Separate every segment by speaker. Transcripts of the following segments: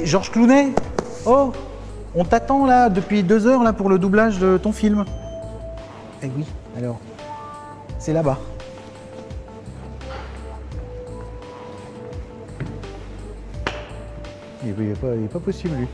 Speaker 1: Georges Clooney. Oh, on t'attend là depuis 2 heures là pour le doublage de ton film. Eh oui, alors, c'est là-bas. Il est pas possible lui.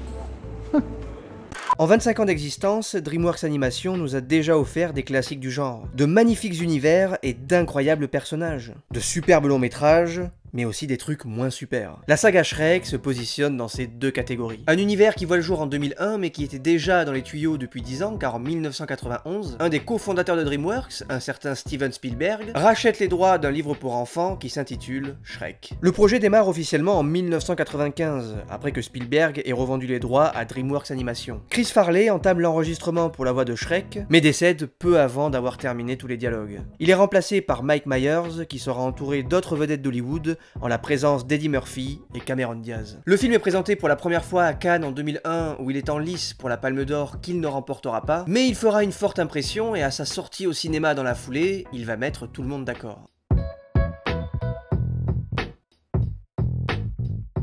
Speaker 2: En 25 ans d'existence, DreamWorks Animation nous a déjà offert des classiques du genre, de magnifiques univers et d'incroyables personnages, de superbes longs métrages, mais aussi des trucs moins super. La saga Shrek se positionne dans ces deux catégories. Un univers qui voit le jour en 2001 mais qui était déjà dans les tuyaux depuis 10 ans car en 1991, un des cofondateurs de DreamWorks, un certain Steven Spielberg, rachète les droits d'un livre pour enfants qui s'intitule Shrek. Le projet démarre officiellement en 1995, après que Spielberg ait revendu les droits à DreamWorks Animation. Chris Farley entame l'enregistrement pour la voix de Shrek, mais décède peu avant d'avoir terminé tous les dialogues. Il est remplacé par Mike Myers, qui sera entouré d'autres vedettes d'Hollywood, en la présence d'Eddie Murphy et Cameron Diaz. Le film est présenté pour la première fois à Cannes en 2001 où il est en lice pour la Palme d'Or qu'il ne remportera pas, mais il fera une forte impression et à sa sortie au cinéma dans la foulée, il va mettre tout le monde d'accord.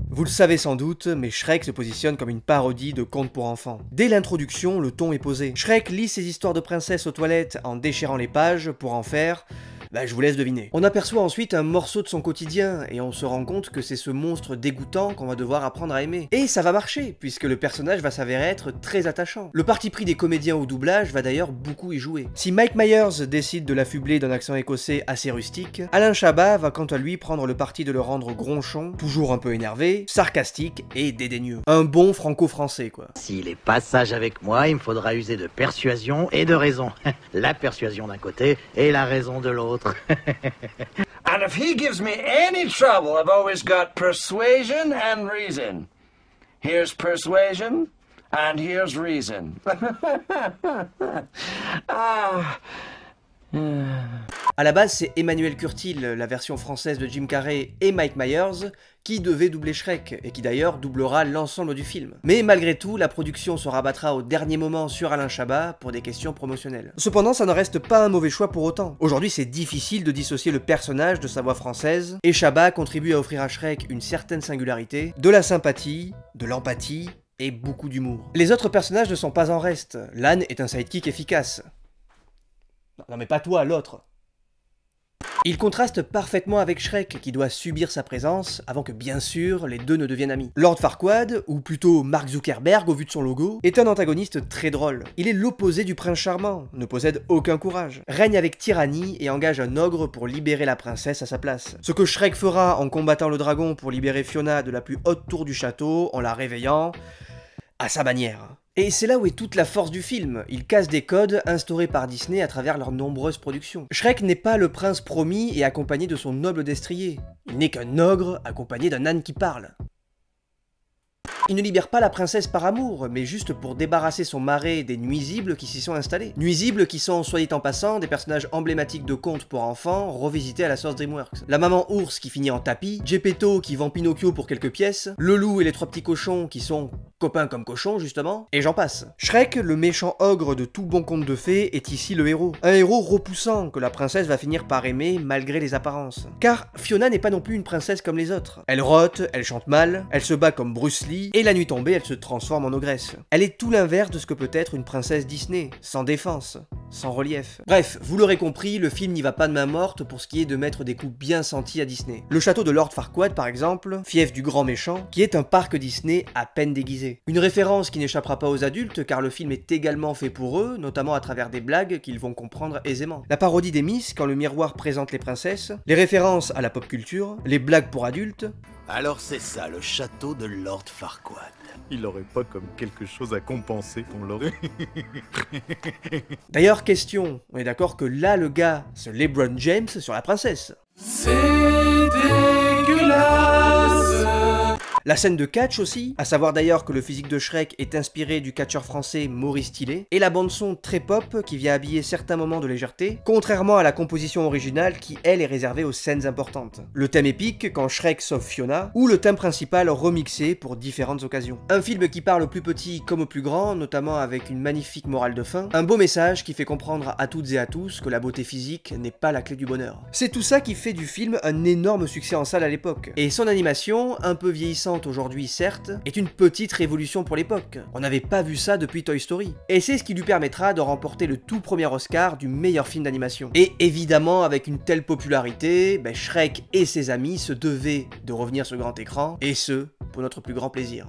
Speaker 2: Vous le savez sans doute, mais Shrek se positionne comme une parodie de contes pour enfants. Dès l'introduction, le ton est posé. Shrek lit ses histoires de princesses aux toilettes en déchirant les pages pour en faire... je vous laisse deviner. On aperçoit ensuite un morceau de son quotidien, et on se rend compte que c'est ce monstre dégoûtant qu'on va devoir apprendre à aimer. Et ça va marcher, puisque le personnage va s'avérer être très attachant. Le parti pris des comédiens au doublage va d'ailleurs beaucoup y jouer. Si Mike Myers décide de l'affubler d'un accent écossais assez rustique, Alain Chabat va quant à lui prendre le parti de le rendre gronchon, toujours un peu énervé, sarcastique et dédaigneux. Un bon franco-français quoi.
Speaker 3: S'il est pas sage avec moi, il me faudra user de persuasion et de raison. La persuasion d'un côté et la raison de l'autre.
Speaker 4: And if he gives me any trouble, I've always got persuasion and reason. Here's persuasion, and here's reason.
Speaker 2: À la base, c'est Emmanuel Curtil, la version française de Jim Carrey, et Mike Myers qui devaient doubler Shrek, et qui d'ailleurs doublera l'ensemble du film. Mais malgré tout, la production se rabattra au dernier moment sur Alain Chabat pour des questions promotionnelles. Cependant, ça ne reste pas un mauvais choix pour autant. Aujourd'hui, c'est difficile de dissocier le personnage de sa voix française, et Chabat contribue à offrir à Shrek une certaine singularité, de la sympathie, de l'empathie, et beaucoup d'humour. Les autres personnages ne sont pas en reste. L'âne est un sidekick efficace. Non mais pas toi, l'autre. Il contraste parfaitement avec Shrek, qui doit subir sa présence avant que bien sûr les deux ne deviennent amis. Lord Farquaad, ou plutôt Mark Zuckerberg au vu de son logo, est un antagoniste très drôle. Il est l'opposé du prince charmant, ne possède aucun courage, règne avec tyrannie et engage un ogre pour libérer la princesse à sa place. Ce que Shrek fera en combattant le dragon pour libérer Fiona de la plus haute tour du château en la réveillant à sa manière. Et c'est là où est toute la force du film, il casse des codes instaurés par Disney à travers leurs nombreuses productions. Shrek n'est pas le prince promis et accompagné de son noble destrier, il n'est qu'un ogre accompagné d'un âne qui parle. Il ne libère pas la princesse par amour, mais juste pour débarrasser son marais des nuisibles qui s'y sont installés. Nuisibles qui sont, soit dit en passant, des personnages emblématiques de contes pour enfants, revisités à la sauce DreamWorks. La maman ours qui finit en tapis, Geppetto qui vend Pinocchio pour quelques pièces, le loup et les trois petits cochons qui sont copains comme cochons justement, et j'en passe. Shrek, le méchant ogre de tout bon conte de fées, est ici le héros. Un héros repoussant que la princesse va finir par aimer malgré les apparences. Car Fiona n'est pas non plus une princesse comme les autres. Elle rote, elle chante mal, elle se bat comme Bruce Lee, et la nuit tombée, elle se transforme en ogresse. Elle est tout l'inverse de ce que peut être une princesse Disney, sans défense, sans relief. Bref, vous l'aurez compris, le film n'y va pas de main morte pour ce qui est de mettre des coups bien sentis à Disney. Le château de Lord Farquaad par exemple, fief du grand méchant, qui est un parc Disney à peine déguisé. Une référence qui n'échappera pas aux adultes car le film est également fait pour eux, notamment à travers des blagues qu'ils vont comprendre aisément. La parodie des Miss quand le miroir présente les princesses, les références à la pop culture, les blagues pour adultes.
Speaker 5: Alors c'est ça, le château de Lord Farquaad.
Speaker 6: Il aurait pas comme quelque chose à compenser qu'on l'aurait.
Speaker 2: D'ailleurs, question, on est d'accord que là, le gars, c'est LeBron James sur la princesse.
Speaker 7: C'est dégueulasse.
Speaker 2: La scène de catch aussi, à savoir d'ailleurs que le physique de Shrek est inspiré du catcheur français Maurice Tillet, et la bande son très pop qui vient habiller certains moments de légèreté, contrairement à la composition originale qui elle est réservée aux scènes importantes. Le thème épique quand Shrek sauve Fiona, ou le thème principal remixé pour différentes occasions. Un film qui parle au plus petit comme au plus grand, notamment avec une magnifique morale de fin, un beau message qui fait comprendre à toutes et à tous que la beauté physique n'est pas la clé du bonheur. C'est tout ça qui fait du film un énorme succès en salle à l'époque, et son animation, un peu vieillissante choquante aujourd'hui certes, est une petite révolution pour l'époque. On n'avait pas vu ça depuis Toy Story. Et c'est ce qui lui permettra de remporter le tout premier Oscar du meilleur film d'animation. Et évidemment, avec une telle popularité, Shrek et ses amis se devaient de revenir sur le grand écran, et ce, pour notre plus grand plaisir.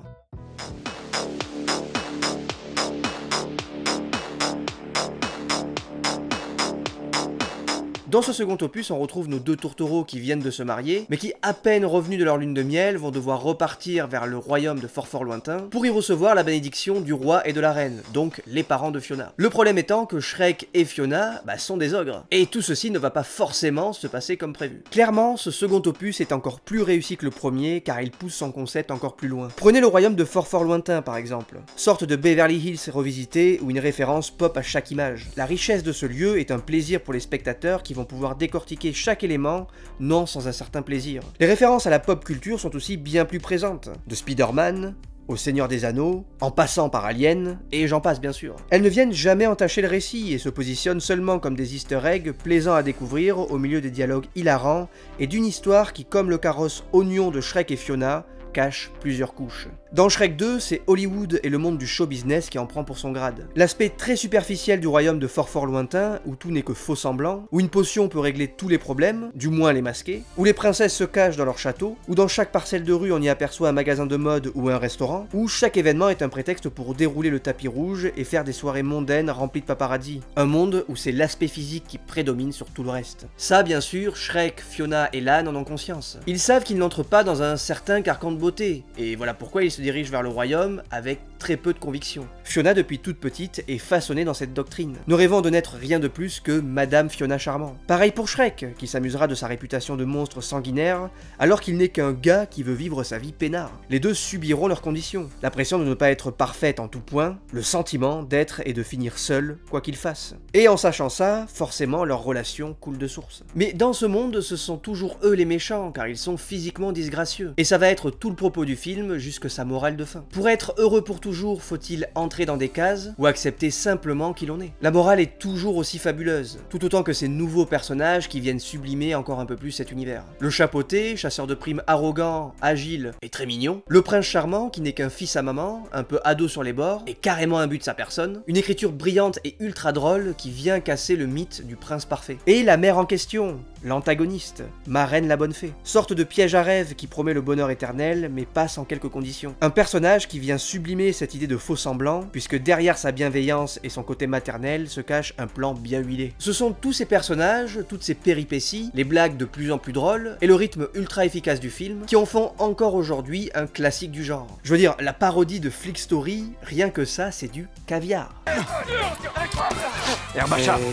Speaker 2: Dans ce second opus, on retrouve nos deux tourtereaux qui viennent de se marier, mais qui, à peine revenus de leur lune de miel, vont devoir repartir vers le royaume de fort lointain pour y recevoir la bénédiction du roi et de la reine, donc les parents de Fiona. Le problème étant que Shrek et Fiona sont des ogres, et tout ceci ne va pas forcément se passer comme prévu. Clairement, ce second opus est encore plus réussi que le premier, car il pousse son concept encore plus loin. Prenez le royaume de fort lointain par exemple, sorte de Beverly Hills revisité où une référence pop à chaque image. La richesse de ce lieu est un plaisir pour les spectateurs qui vont pouvoir décortiquer chaque élément, non sans un certain plaisir. Les références à la pop culture sont aussi bien plus présentes, de Spider-Man au Seigneur des Anneaux, en passant par Alien, et j'en passe bien sûr. Elles ne viennent jamais entacher le récit et se positionnent seulement comme des easter eggs plaisants à découvrir au milieu des dialogues hilarants et d'une histoire qui, comme le carrosse oignon de Shrek et Fiona, cache plusieurs couches. Dans Shrek 2, c'est Hollywood et le monde du show business qui en prend pour son grade. L'aspect très superficiel du royaume de fort lointain, où tout n'est que faux semblant, où une potion peut régler tous les problèmes, du moins les masquer, où les princesses se cachent dans leur château, où dans chaque parcelle de rue on y aperçoit un magasin de mode ou un restaurant, où chaque événement est un prétexte pour dérouler le tapis rouge et faire des soirées mondaines remplies de paparazzi. Un monde où c'est l'aspect physique qui prédomine sur tout le reste. Ça, bien sûr, Shrek, Fiona et Lan en ont conscience. Ils savent qu'ils n'entrent pas dans un certain carcan de beauté, et voilà pourquoi ils se dirigent vers le royaume avec très peu de conviction. Fiona, depuis toute petite, est façonnée dans cette doctrine, ne rêvant de n'être rien de plus que Madame Fiona Charmant. Pareil pour Shrek, qui s'amusera de sa réputation de monstre sanguinaire, alors qu'il n'est qu'un gars qui veut vivre sa vie peinard. Les deux subiront leurs conditions, la pression de ne pas être parfaite en tout point, le sentiment d'être et de finir seul, quoi qu'ils fassent. Et en sachant ça, forcément leur relation coule de source. Mais dans ce monde, ce sont toujours eux les méchants, car ils sont physiquement disgracieux. Et ça va être tout le propos du film, jusque sa morale de fin. Pour être heureux pour toujours, faut-il entrer dans des cases ou accepter simplement qui l'on est? La morale est toujours aussi fabuleuse, tout autant que ces nouveaux personnages qui viennent sublimer encore un peu plus cet univers. Le chapeauté, chasseur de primes arrogant, agile et très mignon. Le prince charmant qui n'est qu'un fils à maman, un peu ado sur les bords et carrément imbu de sa personne. Une écriture brillante et ultra drôle qui vient casser le mythe du prince parfait. Et la mère en question, l'antagoniste, Marraine la bonne fée. Sorte de piège à rêve qui promet le bonheur éternel mais passe en quelques conditions. Un personnage qui vient sublimer cette idée de faux semblant, puisque derrière sa bienveillance et son côté maternel se cache un plan bien huilé. Ce sont tous ces personnages, toutes ces péripéties, les blagues de plus en plus drôles, et le rythme ultra efficace du film, qui en font encore aujourd'hui un classique du genre. Je veux dire, la parodie de Flick Story, rien que ça, c'est du caviar.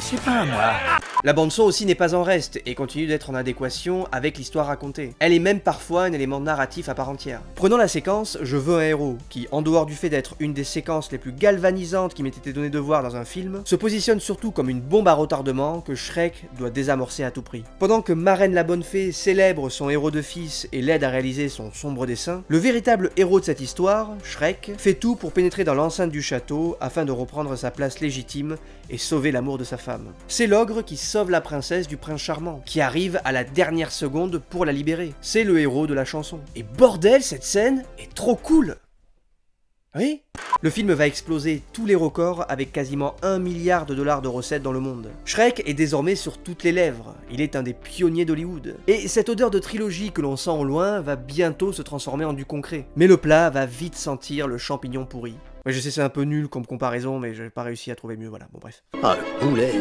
Speaker 5: C'est pas moi.
Speaker 2: La bande-son aussi n'est pas en reste, et continue d'être en adéquation avec l'histoire racontée. Elle est même parfois un élément narratif à part entière. Prenons la séquence « Je veux un héros », qui, en dehors du fait d'être une des séquences les plus galvanisantes qui m'ait été donné de voir dans un film, se positionne surtout comme une bombe à retardement que Shrek doit désamorcer à tout prix. Pendant que Marraine la bonne fée célèbre son héros de fils et l'aide à réaliser son sombre dessein, le véritable héros de cette histoire, Shrek, fait tout pour pénétrer dans l'enceinte du château afin de reprendre sa place légitime et sauver l'amour de sa femme. C'est l'ogre qui sauve la princesse du prince charmant, qui arrive à la dernière seconde pour la libérer. C'est le héros de la chanson. Et bordel, cette scène est trop cool! Oui? Le film va exploser tous les records avec quasiment 1 milliard de dollars de recettes dans le monde. Shrek est désormais sur toutes les lèvres, il est un des pionniers d'Hollywood. Et cette odeur de trilogie que l'on sent au loin va bientôt se transformer en du concret. Mais le plat va vite sentir le champignon pourri. Ouais, je sais c'est un peu nul comme comparaison, mais j'ai pas réussi à trouver mieux, voilà, bon bref.
Speaker 5: Ah, le boulet.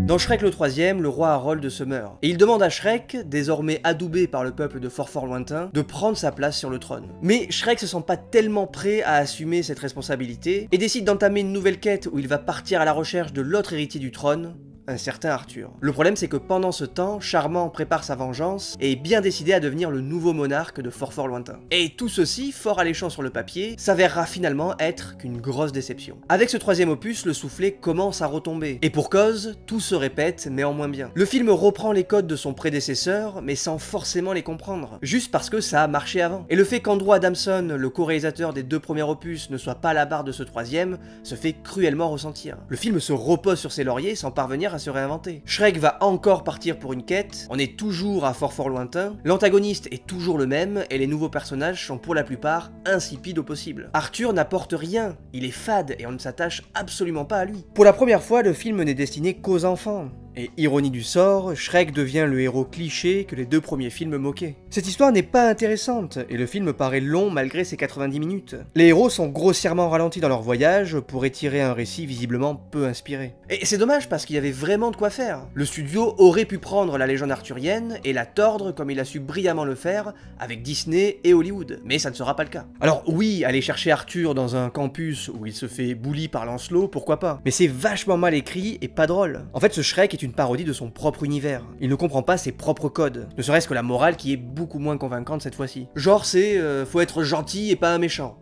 Speaker 2: Dans Shrek le troisième, le roi Harold se meurt, et il demande à Shrek, désormais adoubé par le peuple de fort lointain, de prendre sa place sur le trône. Mais Shrek se sent pas tellement prêt à assumer cette responsabilité, et décide d'entamer une nouvelle quête où il va partir à la recherche de l'autre héritier du trône, un certain Arthur. Le problème c'est que pendant ce temps, Charmant prépare sa vengeance et est bien décidé à devenir le nouveau monarque de fort lointain. Et tout ceci, fort alléchant sur le papier, s'avérera finalement être qu'une grosse déception. Avec ce troisième opus, le soufflet commence à retomber. Et pour cause, tout se répète mais en moins bien. Le film reprend les codes de son prédécesseur, mais sans forcément les comprendre, juste parce que ça a marché avant. Et le fait qu'Andrew Adamson, le co-réalisateur des 2 premiers opus, ne soit pas à la barre de ce troisième, se fait cruellement ressentir. Le film se repose sur ses lauriers sans parvenir à se réinventer. Shrek va encore partir pour une quête, on est toujours à fort lointain, l'antagoniste est toujours le même, et les nouveaux personnages sont pour la plupart insipides au possible. Arthur n'apporte rien, il est fade et on ne s'attache absolument pas à lui. Pour la première fois, le film n'est destiné qu'aux enfants. Et ironie du sort, Shrek devient le héros cliché que les deux premiers films moquaient. Cette histoire n'est pas intéressante, et le film paraît long malgré ses 90 minutes. Les héros sont grossièrement ralentis dans leur voyage pour étirer un récit visiblement peu inspiré. Et c'est dommage parce qu'il y avait vraiment de quoi faire. Le studio aurait pu prendre la légende arthurienne et la tordre comme il a su brillamment le faire avec Disney et Hollywood, mais ça ne sera pas le cas. Alors oui, aller chercher Arthur dans un campus où il se fait bully par Lancelot, pourquoi pas, mais c'est vachement mal écrit et pas drôle. En fait, ce Shrek est une parodie de son propre univers. Il ne comprend pas ses propres codes, ne serait-ce que la morale qui est beaucoup moins convaincante cette fois-ci. Genre c'est faut être gentil et pas un méchant.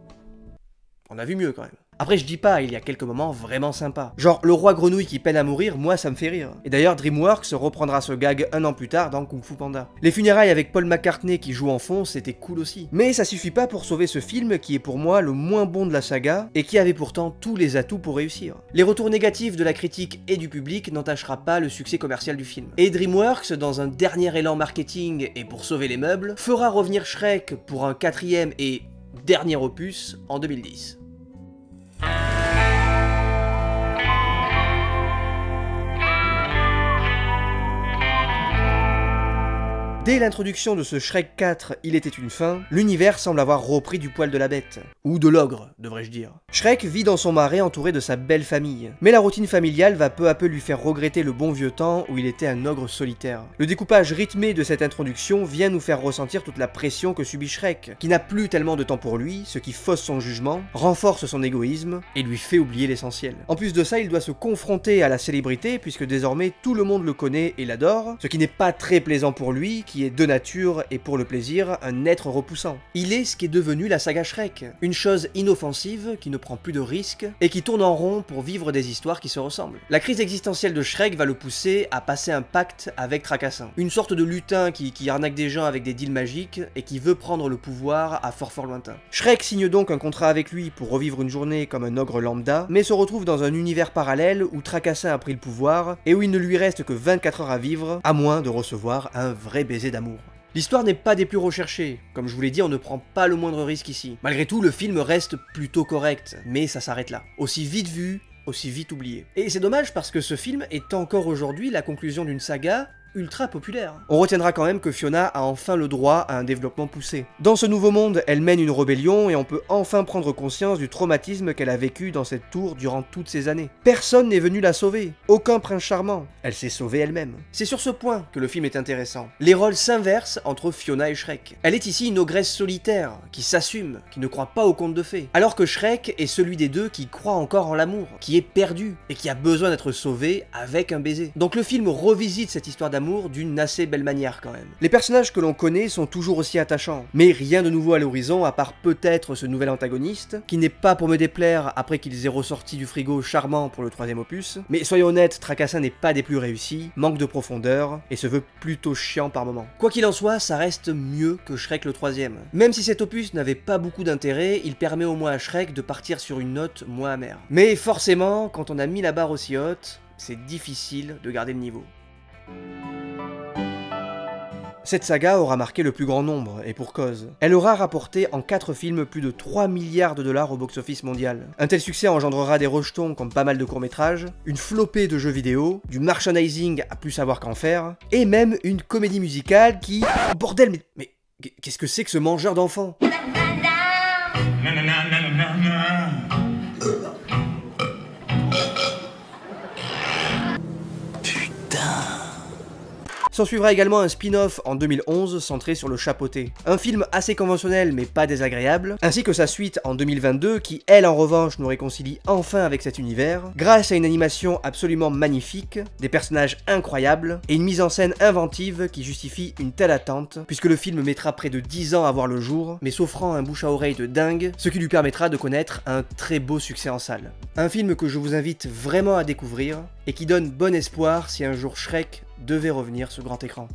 Speaker 2: On a vu mieux quand même. Après je dis pas, il y a quelques moments vraiment sympas. Genre le roi grenouille qui peine à mourir, moi ça me fait rire. Et d'ailleurs DreamWorks reprendra ce gag un an plus tard dans Kung Fu Panda. Les funérailles avec Paul McCartney qui joue en fond, c'était cool aussi. Mais ça suffit pas pour sauver ce film qui est pour moi le moins bon de la saga et qui avait pourtant tous les atouts pour réussir. Les retours négatifs de la critique et du public n'entachera pas le succès commercial du film. Et DreamWorks, dans un dernier élan marketing et pour sauver les meubles, fera revenir Shrek pour un 4e et dernier opus en 2010. Dès l'introduction de ce Shrek 4, Il était une fin, l'univers semble avoir repris du poil de la bête. Ou de l'ogre, devrais-je dire. Shrek vit dans son marais entouré de sa belle famille. Mais la routine familiale va peu à peu lui faire regretter le bon vieux temps où il était un ogre solitaire. Le découpage rythmé de cette introduction vient nous faire ressentir toute la pression que subit Shrek, qui n'a plus tellement de temps pour lui, ce qui fausse son jugement, renforce son égoïsme et lui fait oublier l'essentiel. En plus de ça, il doit se confronter à la célébrité puisque désormais tout le monde le connaît et l'adore, ce qui n'est pas très plaisant pour lui, qui est de nature et pour le plaisir un être repoussant. Il est ce qui est devenu la saga Shrek, une chose inoffensive qui ne prend plus de risques et qui tourne en rond pour vivre des histoires qui se ressemblent. La crise existentielle de Shrek va le pousser à passer un pacte avec Tracassin, une sorte de lutin qui arnaque des gens avec des deals magiques et qui veut prendre le pouvoir à fort lointain. Shrek signe donc un contrat avec lui pour revivre une journée comme un ogre lambda, mais se retrouve dans un univers parallèle où Tracassin a pris le pouvoir et où il ne lui reste que 24 heures à vivre, à moins de recevoir un vrai baiser d'amour. L'histoire n'est pas des plus recherchées, comme je vous l'ai dit, on ne prend pas le moindre risque ici. Malgré tout, le film reste plutôt correct, mais ça s'arrête là. Aussi vite vu, aussi vite oublié. Et c'est dommage parce que ce film est encore aujourd'hui la conclusion d'une saga ultra populaire. On retiendra quand même que Fiona a enfin le droit à un développement poussé. Dans ce nouveau monde, elle mène une rébellion et on peut enfin prendre conscience du traumatisme qu'elle a vécu dans cette tour durant toutes ces années. Personne n'est venu la sauver, aucun prince charmant. Elle s'est sauvée elle-même. C'est sur ce point que le film est intéressant. Les rôles s'inversent entre Fiona et Shrek. Elle est ici une ogresse solitaire, qui s'assume, qui ne croit pas aux contes de fées. Alors que Shrek est celui des deux qui croit encore en l'amour, qui est perdu et qui a besoin d'être sauvé avec un baiser. Donc le film revisite cette histoire d'amour d'une assez belle manière quand même. Les personnages que l'on connaît sont toujours aussi attachants, mais rien de nouveau à l'horizon à part peut-être ce nouvel antagoniste, qui n'est pas pour me déplaire après qu'ils aient ressorti du frigo charmant pour le 3e opus, mais soyons honnêtes, Tracassin n'est pas des plus réussis, manque de profondeur, et se veut plutôt chiant par moments. Quoi qu'il en soit, ça reste mieux que Shrek le 3e. Même si cet opus n'avait pas beaucoup d'intérêt, il permet au moins à Shrek de partir sur une note moins amère. Mais forcément, quand on a mis la barre aussi haute, c'est difficile de garder le niveau. Cette saga aura marqué le plus grand nombre, et pour cause. Elle aura rapporté en 4 films plus de 3 milliards de dollars au box-office mondial. Un tel succès engendrera des rejetons comme pas mal de courts-métrages, une flopée de jeux vidéo, du merchandising à plus savoir qu'en faire, et même une comédie musicale qui... Oh, bordel, mais qu'est-ce que c'est que ce mangeur d'enfants ? S'ensuivra également un spin-off en 2011 centré sur le chapeauté. Un film assez conventionnel mais pas désagréable, ainsi que sa suite en 2022 qui, elle en revanche, nous réconcilie enfin avec cet univers, grâce à une animation absolument magnifique, des personnages incroyables et une mise en scène inventive qui justifie une telle attente, puisque le film mettra près de 10 ans à voir le jour, mais s'offrant un bouche à oreille de dingue, ce qui lui permettra de connaître un très beau succès en salle. Un film que je vous invite vraiment à découvrir, et qui donne bon espoir si un jour Shrek devait revenir sur grand écran.